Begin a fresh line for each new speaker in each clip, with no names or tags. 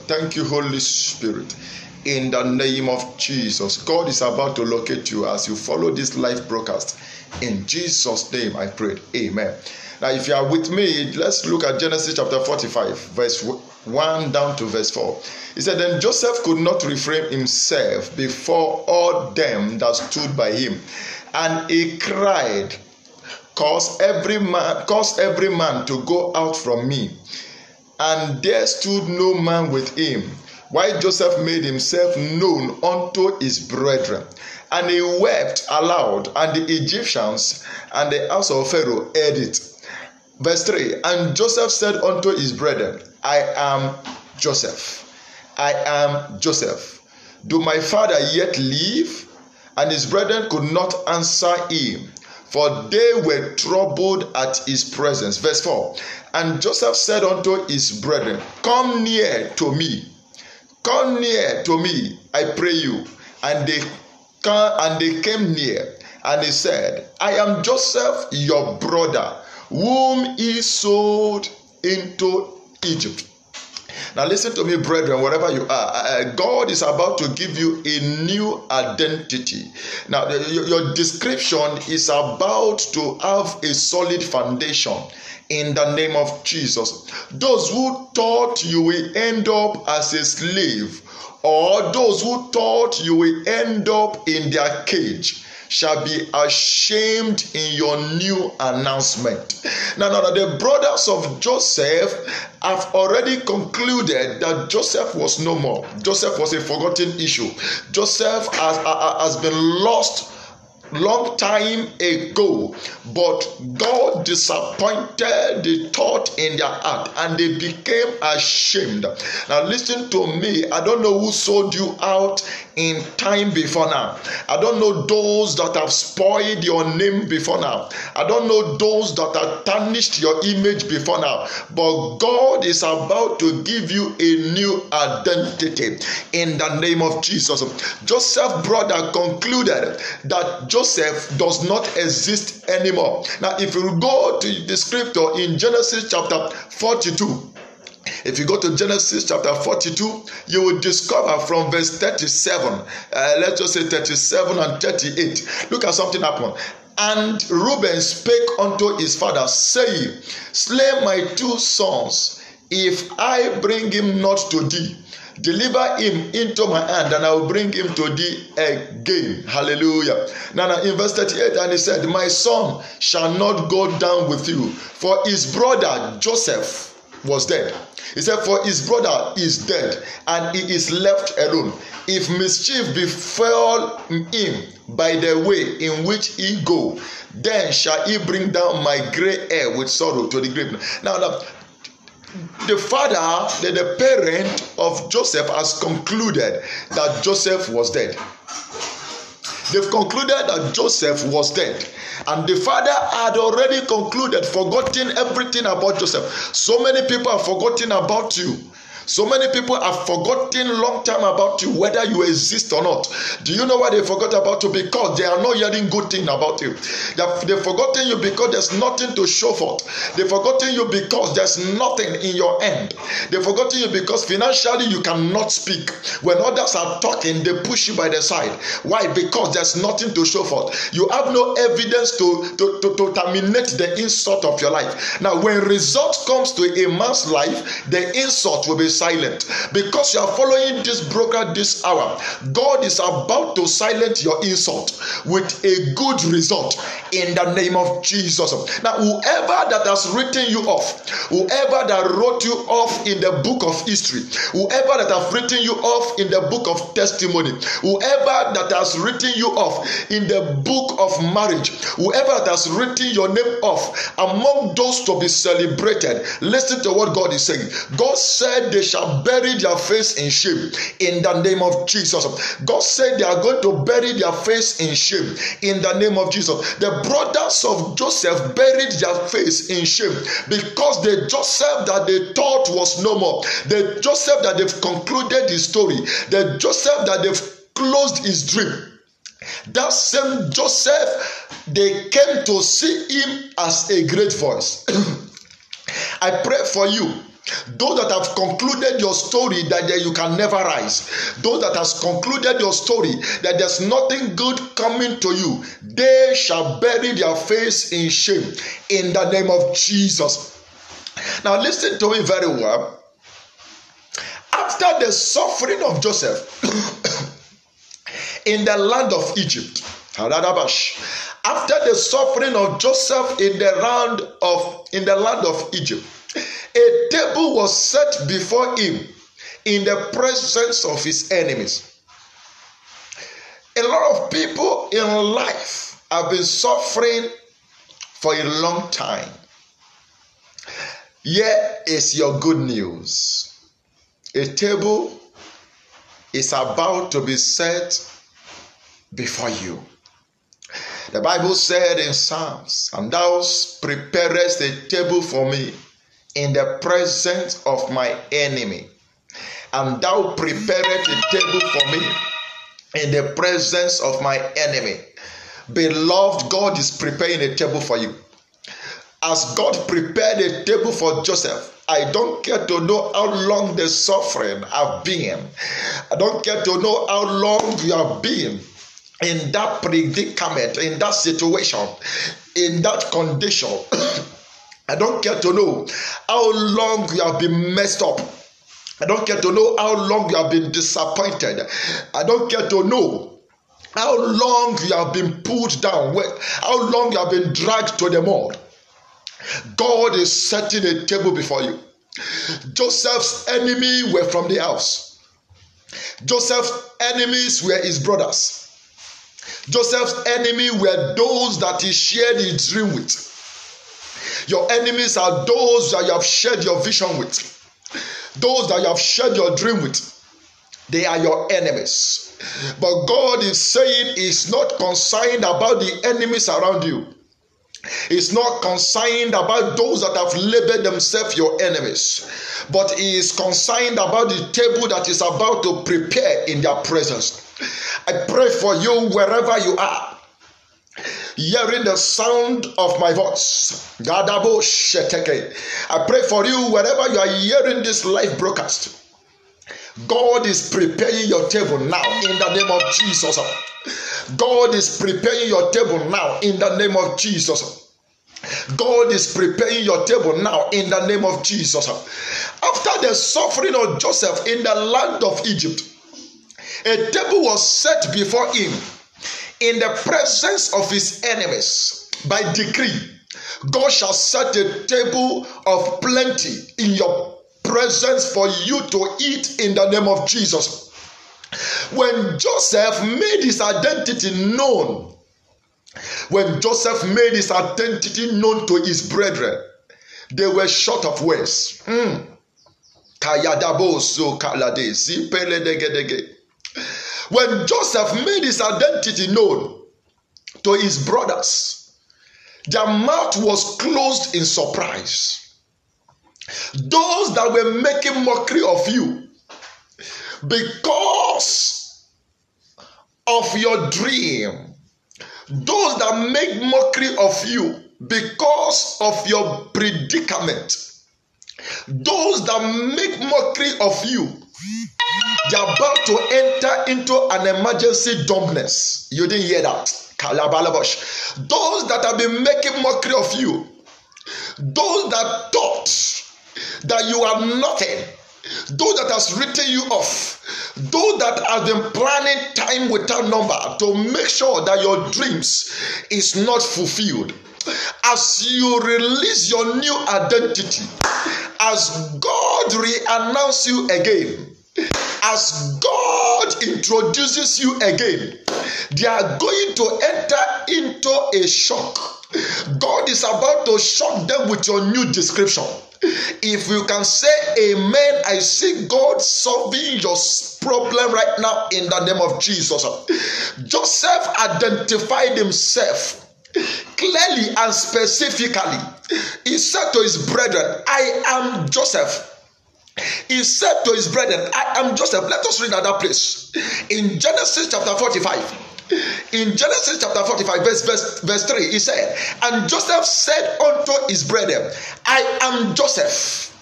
Thank you, Holy Spirit. In the name of Jesus, God is about to locate you as you follow this live broadcast. In Jesus' name I pray. Amen. Now, if you are with me, let's look at Genesis chapter 45, verse 1 down to verse 4. He said, Then Joseph could not refrain himself before all them that stood by him, and he cried, Cause every man to go out from me. And there stood no man with him, while Joseph made himself known unto his brethren. And he wept aloud, and the Egyptians and the house of Pharaoh heard it. Verse 3, And Joseph said unto his brethren, I am Joseph. I am Joseph. Do my father yet live? And his brethren could not answer him, for they were troubled at his presence. Verse 4, And Joseph said unto his brethren, Come near to me. Come near to me, I pray you. And they came near, and he said, I am Joseph, your brother, whom he sold into Egypt. Now listen to me, brethren, wherever you are. God is about to give you a new identity. Now, your description is about to have a solid foundation in the name of Jesus. Those who thought you will end up as a slave, or those who thought you will end up in their cage, shall be ashamed in your new announcement. Now, the brothers of Joseph have already concluded that Joseph was no more. Joseph was a forgotten issue. Joseph has been lost long time ago, but God disappointed the thought in their heart, and they became ashamed. Now listen to me. I don't know who sold you out in time before now. I don't know those that have spoiled your name before now. I don't know those that have tarnished your image before now. But God is about to give you a new identity in the name of Jesus. Joseph's brother concluded that Joseph does not exist anymore. Now, if you go to the scripture in Genesis chapter 42, if you go to Genesis chapter 42, you will discover from verse 37, let's just say 37 and 38. Look at something happen. And Reuben spake unto his father, saying, Slay my two sons, if I bring him not to thee. Deliver him into my hand, and I will bring him to thee again. Hallelujah. Now in verse 38, and he said, My son shall not go down with you, for his brother Joseph was dead. He said, For his brother is dead, and he is left alone. If mischief befell him by the way in which he go, then shall he bring down my gray hair with sorrow to the grave. Now the father, the parent of Joseph, has concluded that Joseph was dead. They've concluded that Joseph was dead. And the father had already concluded, forgotten everything about Joseph. So many people have forgotten about you. So many people have forgotten long time about you, whether you exist or not. Do you know why they forgot about you? Because they are not hearing good thing about you. They've forgotten you because there's nothing to show for. They've forgotten you because there's nothing in your hand. They've forgotten you because financially you cannot speak. When others are talking, they push you by the side. Why? Because there's nothing to show for. You have no evidence to terminate the insult of your life. Now, when result comes to a man's life, the insult will be silent. Because you are following this broker this hour, God is about to silence your insult with a good result in the name of Jesus. Now, whoever that has written you off, whoever that wrote you off in the book of history, whoever that has written you off in the book of testimony, whoever that has written you off in the book of marriage, whoever that has written your name off among those to be celebrated, listen to what God is saying. God said they shall bury their face in shame in the name of Jesus. God said they are going to bury their face in shame in the name of Jesus. The brothers of Joseph buried their face in shame because the Joseph that they thought was no more, the Joseph that they've concluded his story, the Joseph that they've closed his dream, that same Joseph, they came to see him as a great voice. I pray for you Those that have concluded your story that you can never rise. Those that have concluded your story that there's nothing good coming to you. They shall bury their face in shame in the name of Jesus. Now listen to me very well. After the suffering of Joseph in the land of Egypt, after the suffering of Joseph in the land of Egypt, a table was set before him in the presence of his enemies. A lot of people in life have been suffering for a long time. Here is your good news. A table is about to be set before you. The Bible said in Psalms, "And thou preparest a table for me in the presence of my enemy. And thou preparest a table for me in the presence of my enemy." Beloved, God is preparing a table for you. As God prepared a table for Joseph, I don't care to know how long the suffering have been. I don't care to know how long you have been in that predicament, in that situation, in that condition. I don't care to know how long you have been messed up. I don't care to know how long you have been disappointed. I don't care to know how long you have been pulled down, how long you have been dragged to the mud. God is setting a table before you. Joseph's enemies were from the house. Joseph's enemies were his brothers. Joseph's enemies were those that he shared his dream with. Your enemies are those that you have shared your vision with. Those that you have shared your dream with. They are your enemies. But God is saying He's not concerned about the enemies around you. He's not concerned about those that have labeled themselves your enemies. But He is concerned about the table that is about to prepare in their presence. I pray for you wherever you are, hearing the sound of my voice. I pray for you wherever you are hearing this live broadcast. God is preparing your table now in the name of Jesus. God is preparing your table now in the name of Jesus. God is preparing your table now in the name of Jesus. After the suffering of Joseph in the land of Egypt, a table was set before him in the presence of his enemies. By decree, God shall set a table of plenty in your presence for you to eat in the name of Jesus. When Joseph made his identity known, to his brethren, they were short of words. When Joseph made his identity known to his brothers, their mouth was closed in surprise. Those that were making mockery of you because of your dream, those that make mockery of you because of your predicament, those that make mockery of you, they are about to enter into an emergency dumbness. You didn't hear that? Those that have been making mockery of you, those that thought that you are nothing, those that has written you off, those that have been planning time without number to make sure that your dreams is not fulfilled. As you release your new identity, as God re-announces you again, as God introduces you again, they are going to enter into a shock. God is about to shock them with your new description. If you can say amen, I see God solving your problem right now in the name of Jesus. Joseph identified himself clearly and specifically. He said to his brethren, I am Joseph. He said to his brethren, I am Joseph. Let us read another place. In Genesis chapter 45. In Genesis chapter 45, verse 3, he said, and Joseph said unto his brethren, I am Joseph.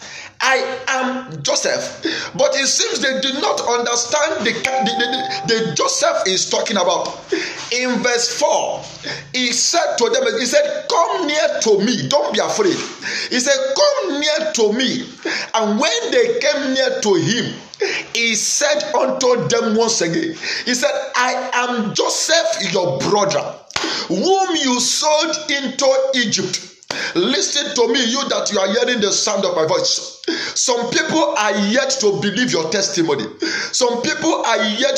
I am Joseph. But it seems they did not understand the Joseph is talking about. In verse 4, he said to them, he said, come near to me, don't be afraid. He said, come near to me. And when they came near to him, he said unto them once again, he said, I am Joseph your brother, whom you sold into Egypt. Listen to me, you that you are hearing the sound of my voice. Some people are yet to believe your testimony. Some people are yet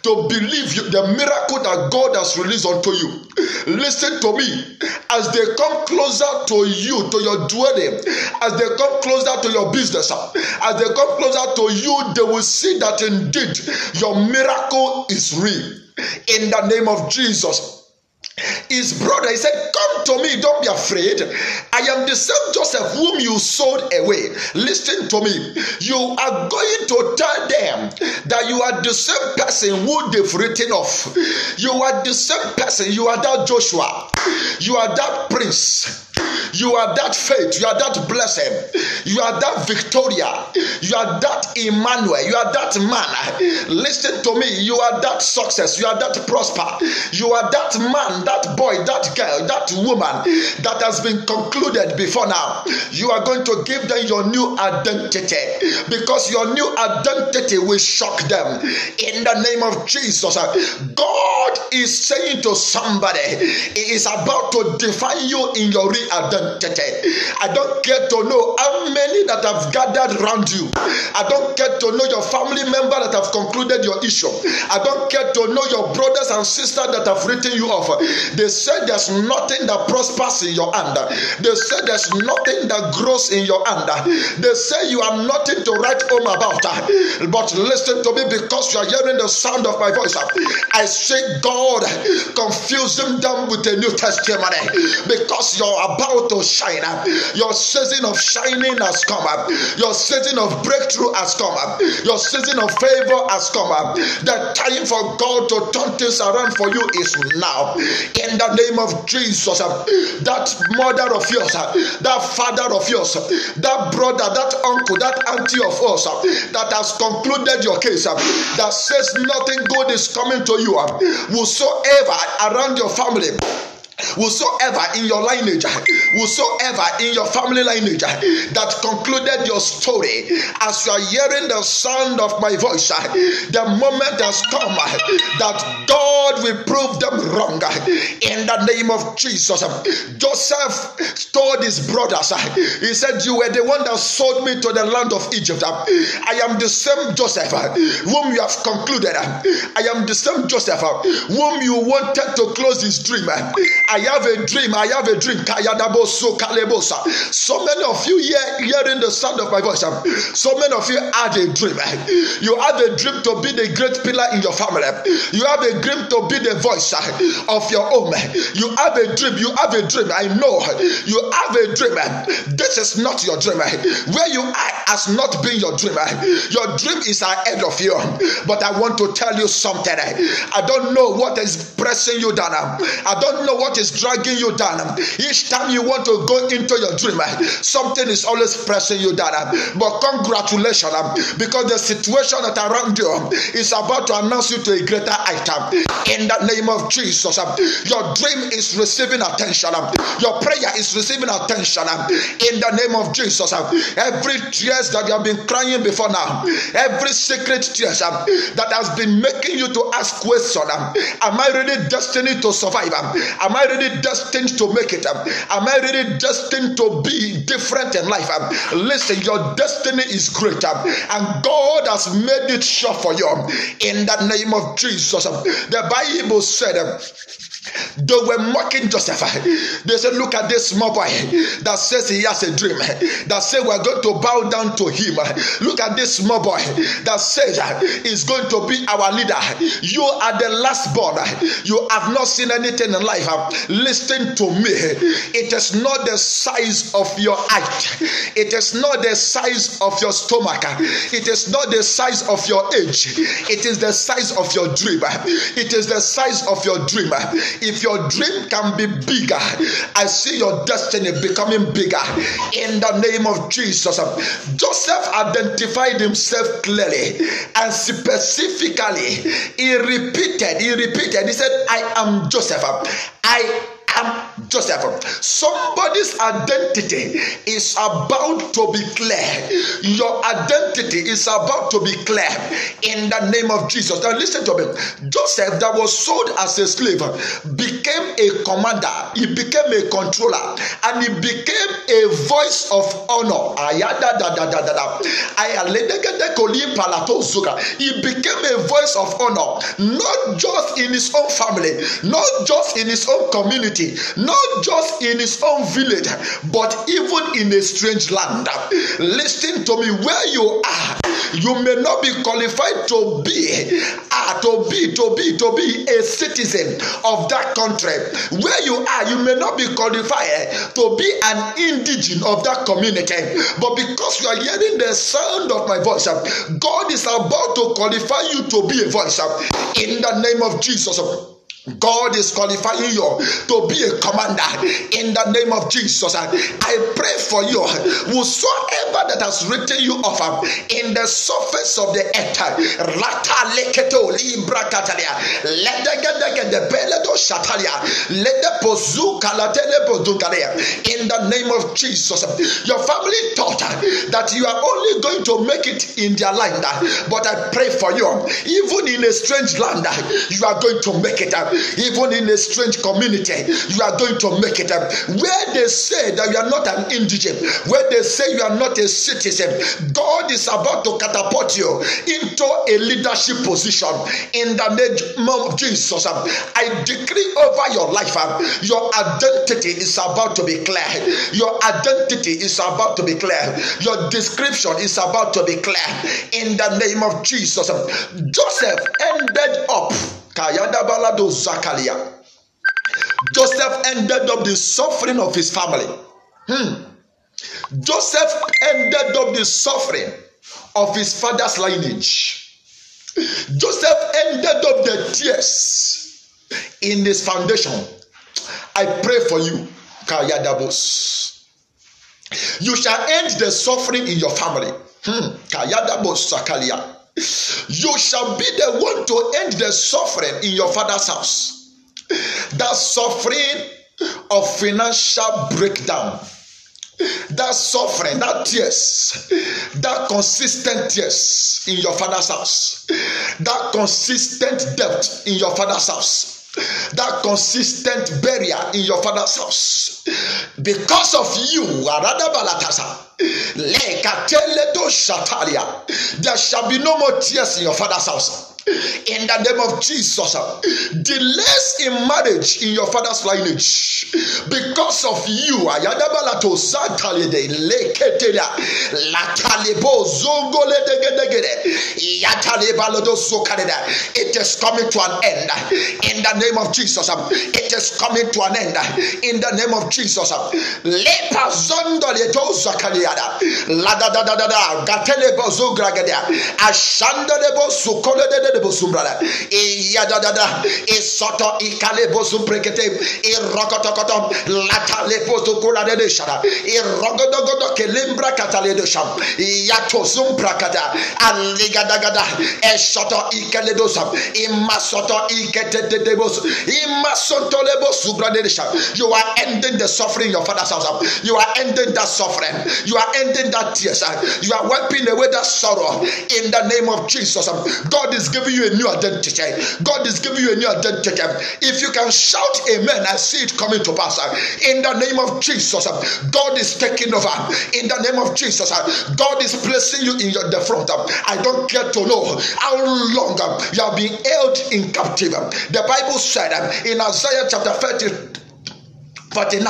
to believe the miracle that God has released unto you. Listen to me. As they come closer to you, to your dwelling, as they come closer to your business, as they come closer to you, they will see that indeed your miracle is real. In the name of Jesus. His brother, he said, come to me, don't be afraid. I am the same Joseph whom you sold away. Listen to me. You are going to tell them that you are the same person who they've written off. You are the same person. You are that Joshua. You are that prince. You are that faith. You are that blessing. You are that Victoria. You are that Emmanuel. You are that man. Listen to me. You are that success. You are that prosper. You are that man, that boy, that girl, that woman that has been concluded before now. You are going to give them your new identity, because your new identity will shock them. In the name of Jesus, God is saying to somebody, He is about to define you in your real identity. I don't care to know how many that have gathered around you. I don't care to know your family member that have concluded your issue. I don't care to know your brothers and sisters that have written you off. They said there's nothing that prospers in your hand. They said there's nothing that grows in your hand. They say you have nothing to write home about. But listen to me, because you are hearing the sound of my voice. I say, God, confuse them down with a new testimony, because you're about to shine. Your season of shining has come up. Your season of breakthrough has come up. Your season of favor has come up. The time for God to turn things around for you is now. In the name of Jesus, that mother of yours, that father of yours, that brother, that uncle, that auntie of us that has concluded your case, that says nothing good is coming to you, whosoever around your family, whosoever in your lineage, whosoever in your family lineage that concluded your story, as you are hearing the sound of my voice, the moment has come that God will prove them wrong. In the name of Jesus. Joseph told his brothers, he said, you were the one that sold me to the land of Egypt. I am the same Joseph whom you have concluded. I am the same Joseph whom you wanted to close his dream. I have a dream. I have a dream. So many of you hearing the sound of my voice. So many of you had a dream. You have a dream to be the great pillar in your family. You have a dream to be the voice of your home. You have a dream. You have a dream. I know you have a dream. This is not your dream. Where you are has not been your dream. Your dream is ahead of you. But I want to tell you something. I don't know what is pressing you down. I don't know what is dragging you down. Each time you want to go into your dream, something is always pressing you down. But congratulations, because the situation that around you is about to announce you to a greater item. In the name of Jesus, your dream is receiving attention. Your prayer is receiving attention. In the name of Jesus, every tears that you have been crying before now, every secret tears that has been making you to ask questions, am I really destined to survive? Am I really destined to make it? Am I really destined to be different in life? Listen, your destiny is great, and God has made it sure for you. In the name of Jesus, the Bible said, they were mocking Joseph. They said, look at this small boy that says he has a dream, that says we're going to bow down to him. Look at this small boy that says he's going to be our leader. You are the last born. You have not seen anything in life. Listen to me. It is not the size of your height. It is not the size of your stomach. It is not the size of your age. It is the size of your dream. It is the size of your dream. If your dream can be bigger, I see your destiny becoming bigger in the name of Jesus. Joseph identified himself clearly and specifically. He repeated, he said, I am Joseph. I am Joseph. Somebody's identity is about to be clear. Your identity is about to be clear in the name of Jesus. Now listen to me. Joseph, that was sold as a slave, became a commander. He became a controller, and he became a voice of honor. He became a voice of honor, not just in his own family, not just in his own community, not just in his own village, but even in a strange land. Listen to me, where you are, you may not be qualified to be a citizen of that country. Where you are, you may not be qualified to be an indigene of that community, but because you are hearing the sound of my voice, God is about to qualify you to be a voice in the name of Jesus. God is qualifying you to be a commander in the name of Jesus. I pray for you, whosoever that has written you off in the surface of the earth, in the name of Jesus. Your family thought that you are only going to make it in their land, but I pray for you, even in a strange land, you are going to make it. Even in a strange community, you are going to make it. Where they say that you are not an indigent, where they say you are not a citizen, God is about to catapult you into a leadership position in the name of Jesus. I decree over your life, your identity is about to be clear. Your identity is about to be clear. Your description is about to be clear in the name of Jesus. Joseph ended up Joseph ended up the suffering of his family. Joseph ended up the suffering of his father's lineage. Joseph ended up the tears in his foundation. I pray for you, Kayadabos. You shall end the suffering in your family. Kayadabos Sakalia. You shall be the one to end the suffering in your father's house. That suffering of financial breakdown, that suffering, that tears, that consistent tears in your father's house, that consistent debt in your father's house, that consistent burial in your father's house, because of you, there shall be no more tears in your father's house. In the name of Jesus, delays in marriage in your father's lineage because of you. It is coming to an end in the name of Jesus. It is coming to an end in the name of Jesus. Isoto ikalebo zumbrekete irokotokoto latalepo tukula de shara irogodogodo kelembra kataledo sham yato zumbrakata aligadagada esoto ikaledo sam imasoto iketedebos imasoto lebo zubrade sham. You are ending the suffering in your father's house. You are ending that suffering. You are ending that tears. You are wiping away that sorrow in the name of Jesus. God is giving you a new identity. God is giving you a new identity. If you can shout amen, I see it coming to pass. In the name of Jesus, God is taking over. In the name of Jesus, God is placing you in the front. I don't care to know how long you have been held in captivity. The Bible said in Isaiah chapter 30 49,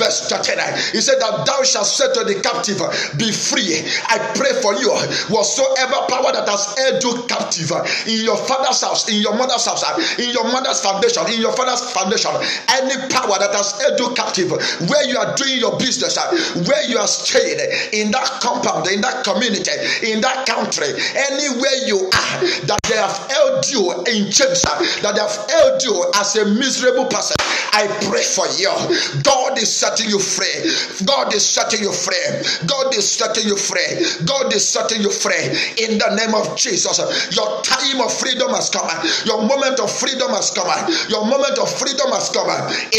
verse 39. He said that thou shalt say to the captive, be free. I pray for you, whatsoever power that has held you captive in your father's house, in your mother's house, in your mother's foundation, in your father's foundation, any power that has held you captive, where you are doing your business, where you are staying, in that compound, in that community, in that country, anywhere you are, that they have held you in chains, that they have held you as a miserable person, I pray for you. God is setting you free. God is setting you free. God is setting you free. God is setting you free. In the name of Jesus, your time of freedom has come. Your moment of freedom has come. Your moment of freedom has come.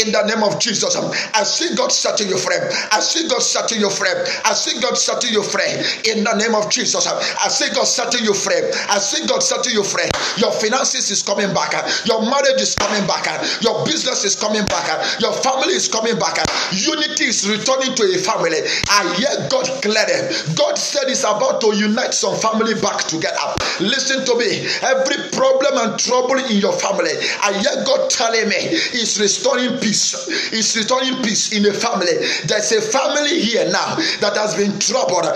In the name of Jesus, I see God setting you free. I see God setting you free. I see God setting you free. In the name of Jesus, I see God setting you free. I see God setting you free. Your finances is coming back. Your marriage is coming back. Your business is coming back. Your family is coming back. Unity is returning to a family. I hear God clearly. God said He's about to unite some family back together. Listen to me. Every problem and trouble in your family, I hear God telling me He's restoring peace. He's restoring peace in a family. There's a family here now that has been troubled,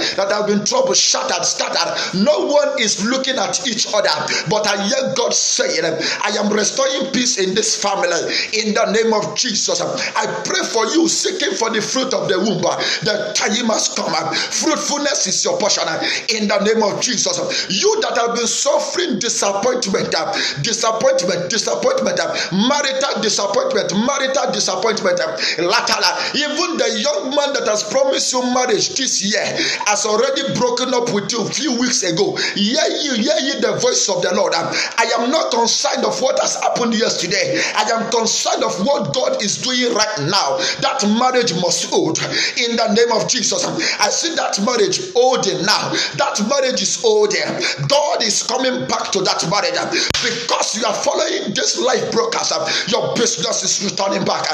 shattered, scattered. No one is looking at each other, but I hear God saying, I am restoring peace in this family in the name of Jesus. I pray for you seeking for the fruit of the womb. The time has come. Fruitfulness is your portion in the name of Jesus. You that have been suffering disappointment, marital disappointment, even the young man that has promised you marriage this year has already broken up with you a few weeks ago. Hear ye the voice of the Lord. I am not concerned of what has happened yesterday. I am concerned of what God is doing right now. That marriage must hold in the name of Jesus. I see that marriage holding now. That marriage is holding. God is coming back to that marriage because you are following this life broadcast. Your business is returning back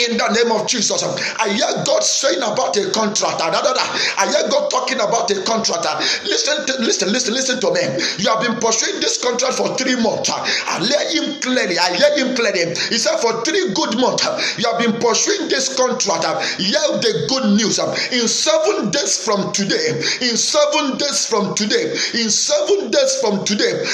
in the name of Jesus. I hear God saying about a contractor. I hear God talking about a contractor. Listen to me. You have been pursuing this contract for 3 months. I hear him clearly. He said for 3 good months you have been pursuing this contract. Hear the good news. In 7 days from today,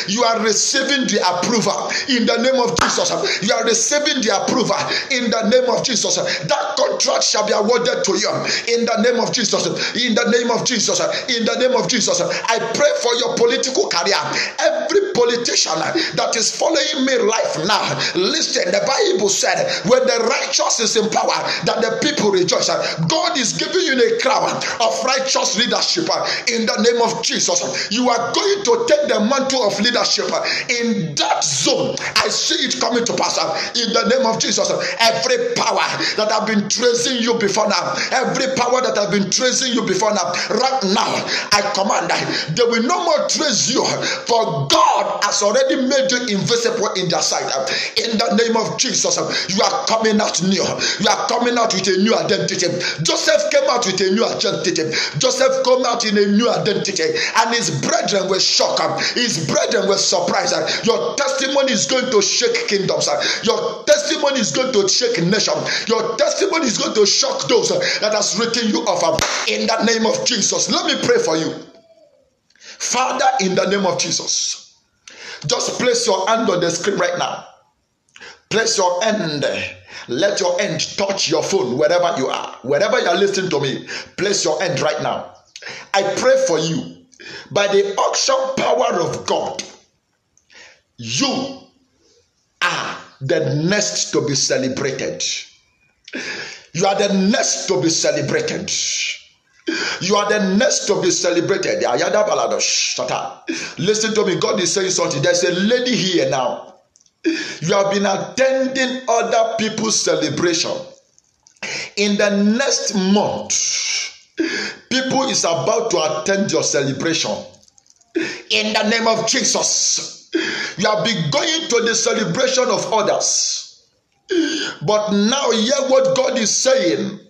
you are receiving the approval in the name of Jesus. You are receiving the approval in the name of Jesus. That contract shall be awarded to you in the name of Jesus. In the name of Jesus. In the name of Jesus. I pray for your political career. Every politician that is following me life now, listen, the Bible said when the righteous is in power, that the people rejoice. God is giving you a crown of righteous leadership in the name of Jesus. You are going to take the mantle of leadership in that zone. I see it coming to pass in the name of Jesus. Every power that have been tracing you before now, right now, I command they will no more trace you, for God has already made you invisible in their sight. In the name of Jesus, you are coming out new. You are coming out with a new identity. Joseph came out with a new identity. Joseph came out in a new identity, and his brethren were shocked. His brethren were surprised. Your testimony is going to shake kingdoms. Your testimony is going to shake nations. Your testimony is going to shock those that has written you off. In the name of Jesus, let me pray for you. Father, in the name of Jesus, just place your hand on the screen right now. Place your hand. Let your hand touch your phone wherever you are. Wherever you are listening to me, place your hand right now. I pray for you. By the auction power of God, you are the next to be celebrated. You are the next to be celebrated. You are the next to be celebrated. Listen to me. God is saying something. There's a lady here now. You have been attending other people's celebration. In the next month, people is about to attend your celebration. In the name of Jesus, you have been going to the celebration of others. But now hear what God is saying.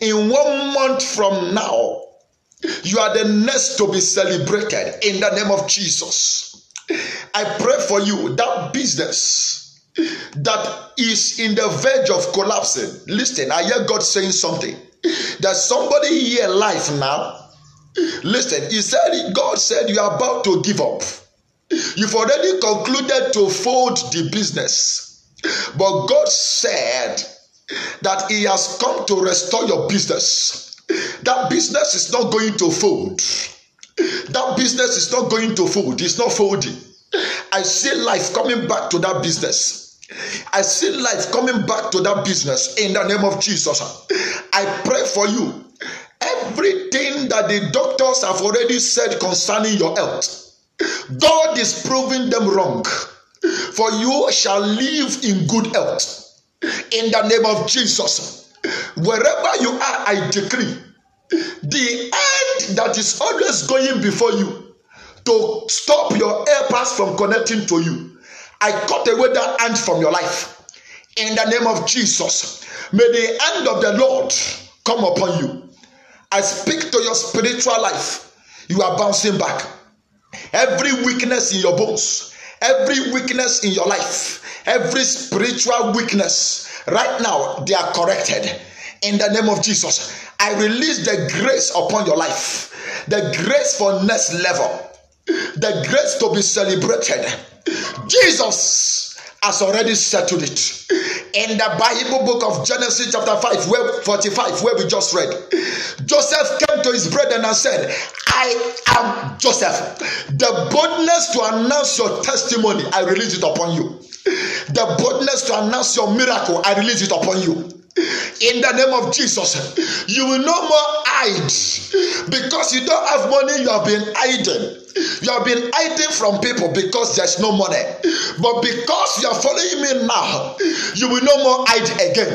In 1 month from now, you are the next to be celebrated in the name of Jesus. I pray for you, that business that is in the verge of collapsing, listen, I hear God saying something. There's somebody here live now. Listen, God said you are about to give up. You've already concluded to fold the business. But God said that He has come to restore your business. That business is not going to fold. That business is not going to fold. It's not folding. I see life coming back to that business. I see life coming back to that business in the name of Jesus. I pray for you. Everything that the doctors have already said concerning your health, God is proving them wrong. For you shall live in good health. In the name of Jesus. Wherever you are, I decree the end that is always going before you to stop your helpers from connecting to you, I cut away that hand from your life. In the name of Jesus, may the hand of the Lord come upon you. I speak to your spiritual life. You are bouncing back. Every weakness in your bones, every weakness in your life, every spiritual weakness, right now, they are corrected. In the name of Jesus, I release the grace upon your life. The grace for next level. The grace to be celebrated. Jesus has already settled it. In the Bible book of Genesis chapter 5, where 45, where we just read, Joseph came to his brethren and said, I am Joseph. The boldness to announce your testimony, I release it upon you. The boldness to announce your miracle, I release it upon you. In the name of Jesus, you will no more hide. Because you don't have money, you have been hiding. You have been hiding from people because there's no money. But because you are following me now, you will no more hide again.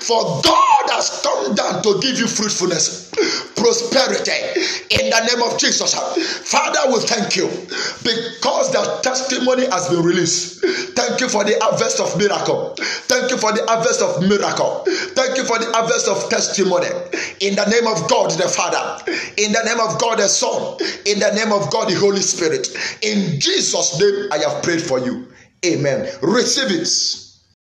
For God has come down to give you fruitfulness, prosperity. In the name of Jesus, Father, we thank you because the testimony has been released. Thank you for the harvest of miracle. Thank you for the harvest of miracle. Thank you for the harvest of testimony. In the name of God the Father, in the name of God the Son, in the name of God the Holy Spirit. In Jesus' name I have prayed for you. Amen. Receive it.